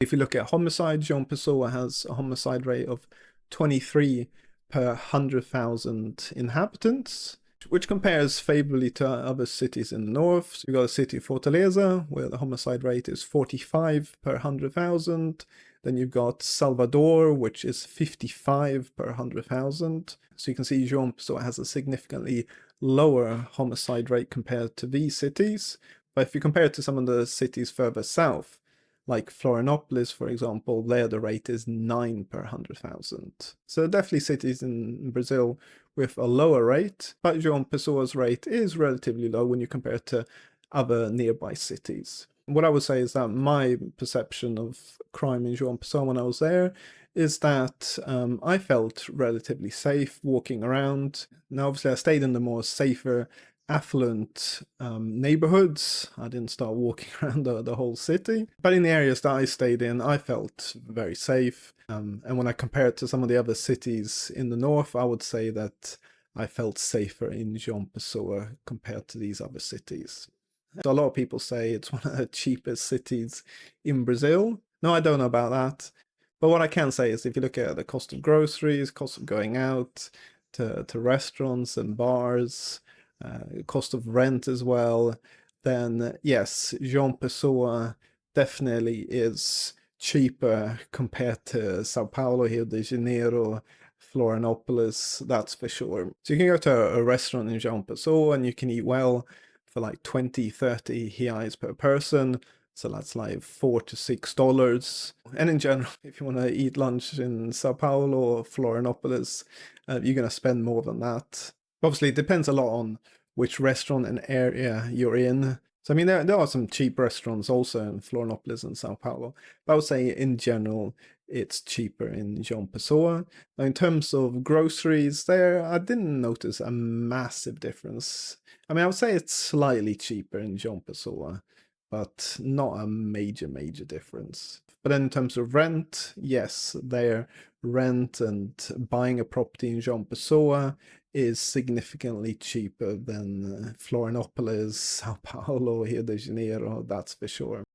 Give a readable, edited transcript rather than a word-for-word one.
If you look at homicide, João Pessoa has a homicide rate of 23 per 100,000 inhabitants, which compares favorably to other cities in the north. So you've got a city of Fortaleza, where the homicide rate is 45 per 100,000. Then you've got Salvador, which is 55 per 100,000. So you can see João Pessoa has a significantly lower homicide rate compared to these cities. But if you compare it to some of the cities further south, like Florianopolis, for example, there the rate is 9 per 100,000. So definitely cities in Brazil with a lower rate, but João Pessoa's rate is relatively low when you compare it to other nearby cities. What I would say is that my perception of crime in João Pessoa when I was there is that I felt relatively safe walking around. Now, obviously, I stayed in the more safer, affluent neighborhoods. I didn't start walking around the whole city, but in the areas that I stayed in, I felt very safe. And when I compare it to some of the other cities in the north, I would say that I felt safer in João Pessoa compared to these other cities. So a lot of people say it's one of the cheapest cities in Brazil. No, I don't know about that. But what I can say is if you look at the cost of groceries, cost of going out to restaurants and bars, cost of rent as well, then yes, João Pessoa definitely is cheaper compared to Sao Paulo, Rio de Janeiro, Florianopolis, that's for sure. So you can go to a restaurant in João Pessoa and you can eat well for like 20, 30 reais per person. So that's like $4 to $6. And in general, if you want to eat lunch in Sao Paulo or Florianopolis, you're going to spend more than that. Obviously, it depends a lot on which restaurant and area you're in. So, I mean, there are some cheap restaurants also in Florianopolis and Sao Paulo. But I would say in general, it's cheaper in João Pessoa. Now, in terms of groceries, there I didn't notice a massive difference. I mean, I would say it's slightly cheaper in João Pessoa, but not a major difference. But then in terms of rent, yes, their rent and buying a property in João Pessoa is significantly cheaper than Florianopolis, Sao Paulo, Rio de Janeiro, that's for sure.